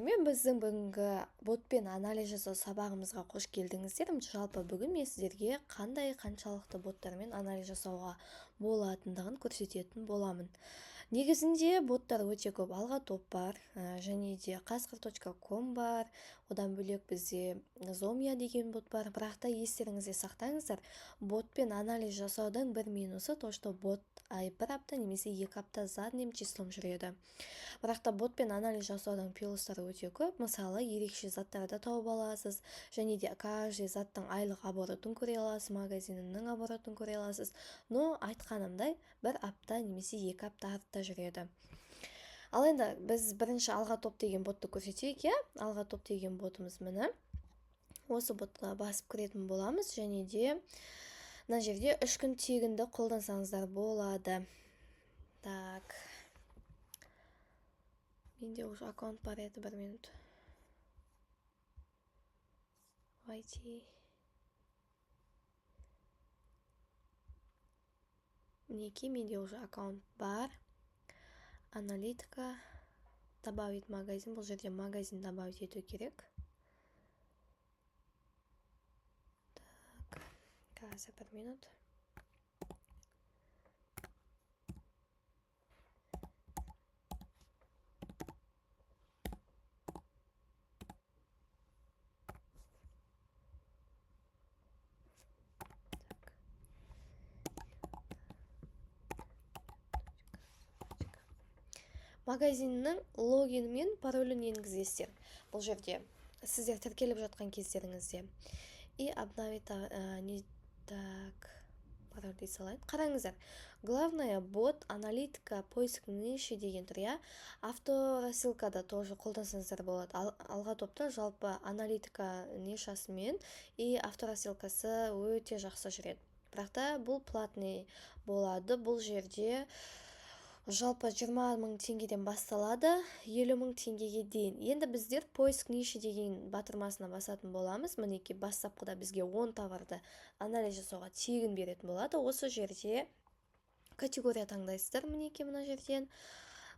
Мен біздің бүгінгі ботпен анализ жасау сабағымызға қош келдіңіздер. Жалпы бүгін мен сіздерге қаншалықты боттармен анализ жасауға болатындығын көрсететін боламын. Негізінде боттар өте көп. Алға топ бар, және де qasqir.com бар. Одан бөлек бізде Zomia деген бот бар. Бірақ та естеріңізде сақтаңыздар, ботпен анализ жасаудың бір минусы то, что бот бір апта немесе 2 апта задним числом жүреді. Бірақ та ботпен анализ жасаудың плюстары өте көп. Мысалы, ерекше заттарды тауып аласыз, және де каждый заттың айлық оборотын көре аласыз, магазинінің оборотын көре аласыз. Но айтқанымдай, бір апта немесе 2 апта артта жүреді. Ал енді біз бірінші алға топ деген ботты көрсетейік, алға топ деген ботымыз міне. Осы ботқа басып кіретін боламыз, және де мына жерде 3 күн тегінді қолдансаңыздар болады. Так. Менде уже аккаунт бар еді, 1 минут. Войти. Мінекей, менде уже аккаунт бар. Аналитика. Добавить магазин. Бұл жерде магазин добавить ету керек. Так. Қазір 1 минут. Магазиннің логин мен паролін енгізесіздер. Бұл жерде сіздер тіркеліп жатқан кездеріңізде. И обновить пароль дей салайын. Қараңыздар. Главное, бот, аналитика, поиск ниши деген тұр, авторассылкада тоже қолдансаңыздар болады. Алға топта жалпы аналитика нишасымен и авторассылкасы өте жақсы жүреді. Бірақ та бұл платный болады. Бұл жерде жалпы 20 000 теңгеден басталады, 50 000 теңгеге дейін. Енді біздер поиск ниши деген батырмасына басатын боламыз. Мінекей, бастапқыда бізге 10 товарды анализ жасауға тегін беретін болады. Осы жерде категория таңдайсыздар. Мінекей, мына жерден.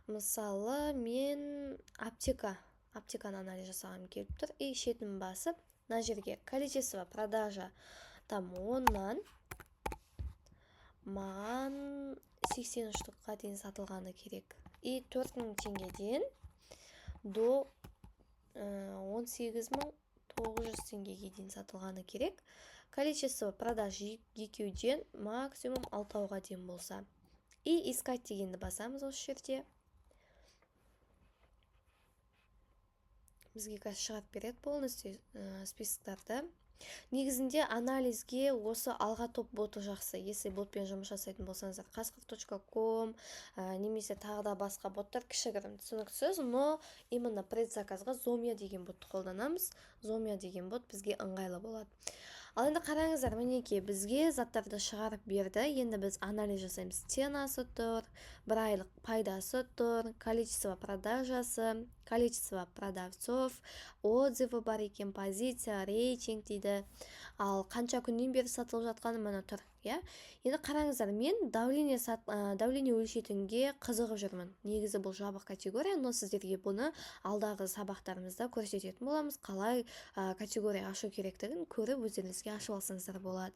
Мысалы, мен аптеканы анализ жасағым келіп тұр. И шетін басып, мына жерге количество продажа там 10-нан маған 80 штукқа дейін сатылғаны керек. И 4 000 теңгеден до 18 900 теңгеге дейін сатылғаны керек. Количество продаж екеуден максимум 6-ға дейін болса. И искать дегенді басамыз осы жерде. Бізге қазір шығарып береді полностью списоктарды. Негізінде анализге осы алға топ боты жақсы. Если ботпен жұмыс жасайтын болсаңыздар, qasqir.com немесе тағы да басқа боттар кішігірім түсініксіз, но именно предзаказға Zomia деген ботты қолданамыз. Zomia деген бот бізге ыңғайлы болады. Ал енді қараңыздар, мінекей, бізге заттарды шығарып берді. Енді біз анализ жасаймыз. Ценасы тұр, 1 айлық пайдасы тұр, количество продажасы, количество продавцов, отзывы бар екен, позиция, рейтинг дейді. Ал қанша күннен бері сатылып жатқаны мына тұр. Енді қараңыздар, мен давление өлшейтінге қызығып жүрмін. Негізі бұл жабық категория, но сіздерге бұны алдағы сабақтарымызда көрсететін боламыз. Қалай категория ашу керектігін көріп өздеріңізге ашып алсаңыздар болады.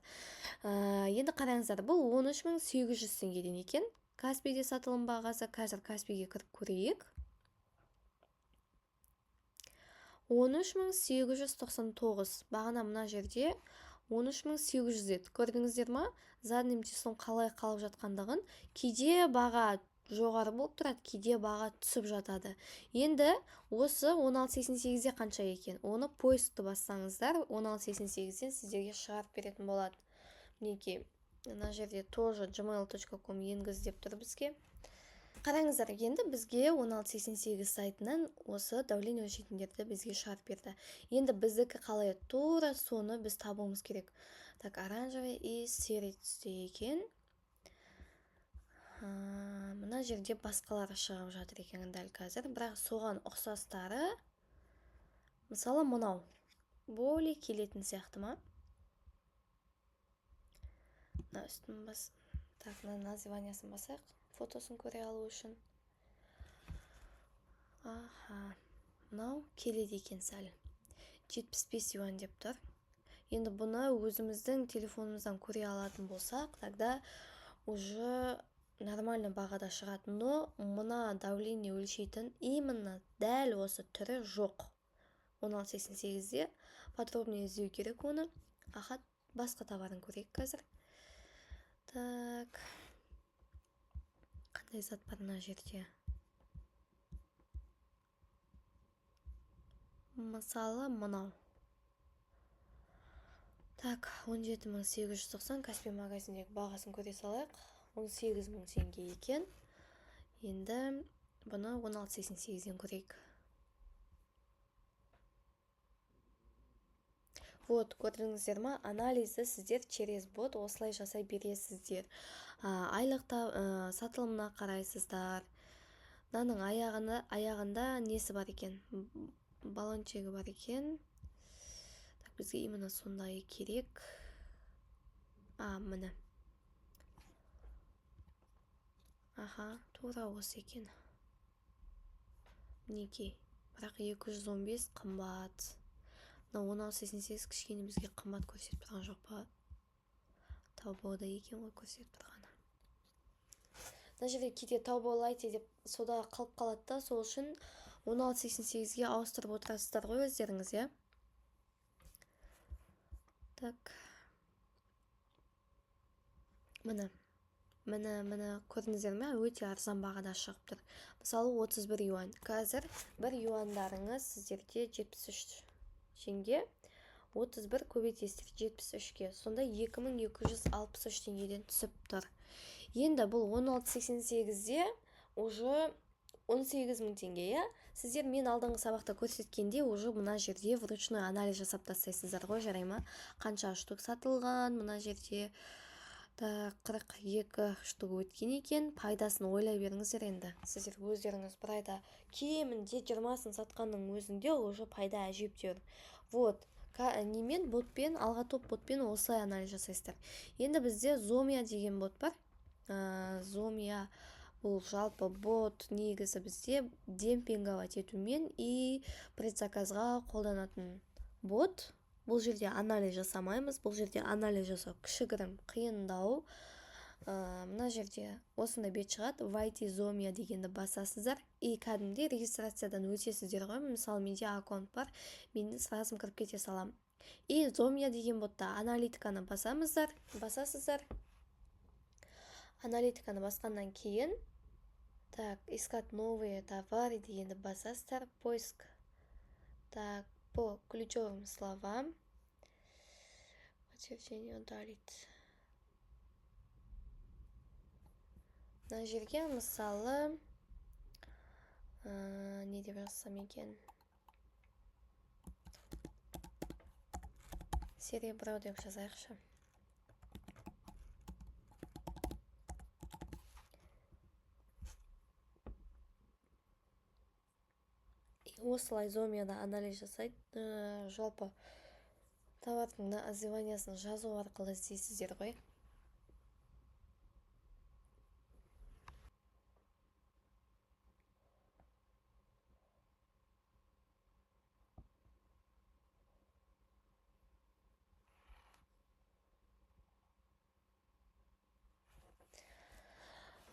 Енді қараңыздар, бұл 13 800 теңгеден екен. Каспиде сатылым бағасы, қазір Каспиге кіріп көрейік. 13 899. Бағана мына жерде 13 800 еді. Көрдіңіздер ма? Задним числом қалай қалып жатқандығын. Кейде баға жоғары болып тұрады, кейде баға түсіп жатады. Енді осы 16.88-де қанша екен? Оны поискті бассаңыздар, 16.88-ден сіздерге шығарып беретін болады. Мінекей, мына жерде тоже gmail.com енгіз деп тұр бізге. Қараңыздар, енді бізге 16.88 сайтынан осы давление өлшейтіндерді бізге шығарып берді. Енді біздікі қалай тура соны біз табуымыз керек. Так, оранжевый и серый түсте екен. Мына жерде басқалары шығып жатыр екен дәл қазір. Бірақ соған ұқсастары, мысалы мынау, более келетін сияқты ма? Үстін бас. Так, названиясын басайық. Фотосын көре алу үшін. мынау келеді екен сәл. 75 юан деп тұр. Енді бұны өзіміздің телефонымыздан көре алатын болсақ, тогда уже нормально бағада шығады. Но мына давление өлшейтін именно дәл осы түрі жоқ. 1688-де подробнее іздеу керек оны. Ахат, басқа товарын көрейік қазір. Так. Қандай зат бар мына жерде? Мысалы, мынау. Так, 17.890 Каспий магазиндегі бағасын көре салайық. 18.000 теңге екен. Енді бұны 1688-ден көрейік. Вот, көрдіңіздер ма? Анализді сіздер через бот осылай жасай бересіздер. Айлықта сатылымына қарайсыздар. Мынаның аяғында несі бар екен? Баллончегі бар екен. Так, бізге именно сондай керек. Міне. Аха, тура осы екен. Мінекей. Бірақ 215 қымбат. 1688 кішкене бізге қымбат көрсетіп тұрған жоқ па? Таубауда екен ғой көрсетіп тұрғаны. Мына жерде кейде Таубау лайте деп сода қалып қалады да, сол үшін 1688-ге ауыстырып отырасыздар ғой өздеріңіз, иә? Так. Міне көрдіңіздер ме? Өте арзан бағада шығып тұр. Мысалы 31 юан. Қазір 1 юандарыңыз сіздерде 73 теңге, 31 көбейтесіздер 73-ке. Сонда 2263 теңгеден түсіп тұр. Енді бұл 1688-де уже 18.000 теңге, иә? Сіздер мен алдыңғы сабақта көрсеткенде уже мына жерде вручной анализ жасап тастайсыздар ғой, жарай ма? Қанша штук сатылған, мына жерде 42 штук өткен екен. Пайдасын ойлай беріңіздер енді. Сіздер өздеріңіз бір айда кемінде 20-сын сатқанның өзінде уже пайда әжептеуір. Вот, немен ботпен, алға топ ботпен осылай анализ жасайсыздар. Енді бізде Зомия деген бот бар. Зомия бұл жалпы бот негізі бізде демпинговать етумен и предзаказға қолданатын бот. Бұл жерде анализ жасамаймыз. Бұл жерде анализ жасау кішігірім қиындау. Мына жерде осындай бет шығады. Вайти Зомия дегенді басасыздар. И кәдімде регистрациядан өтесіздер ғой. Мысалы, менде аккаунт бар. Мен сразу кіріп кете салам. И Зомия деген ботта аналитиканы басасыздар. Аналитиканы басқаннан кейін, так, искать новые товары дегенді басасыздар. Поиск. Так, по ключевым словам. Подтверждение удалить. Мына жерге мысалы не деп жазсам екен? Серебро деп жазайықшы. Осылай Зомияда анализ жасайды. Жалпы товардың названиясын жазу арқылы іздейсіздер ғой.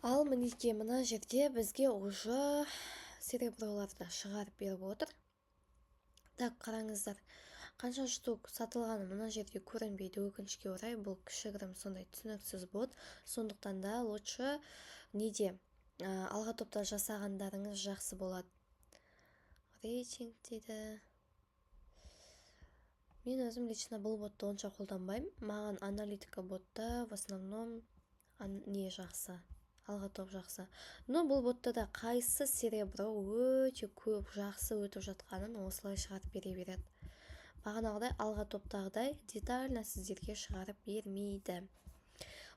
Ал мінекей мына жерде бізге уже сереброларды шығарып беріп отыр. Так, қараңыздар. Қанша штук сатылғаны мына жерде көрінбейді, өкінішке орай. Бұл кішігірім сондай түсініксіз бот. Сондықтан да лучше неде алға топта жасағандарыңыз жақсы болады. Рейтинг дейді. Мен өзім лично бұл ботты онша қолданбаймын. Маған аналитика ботта в основном не жақсы, алға топ жақсы. Но бұл ботта да қайсы серебро өте көп жақсы өтіп жатқанын осылай шығарып бере береді. Бағанағыдай алға топтағыдай детально сіздерге шығарып бермейді.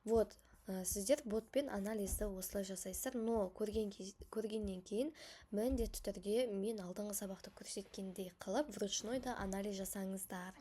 Вот, сіздер ботпен анализді осылай жасайсыздар. Но көргеннен кейін міндетті түрде мен алдыңғы сабақты көрсеткендей қылып вручной да анализ жасаңыздар.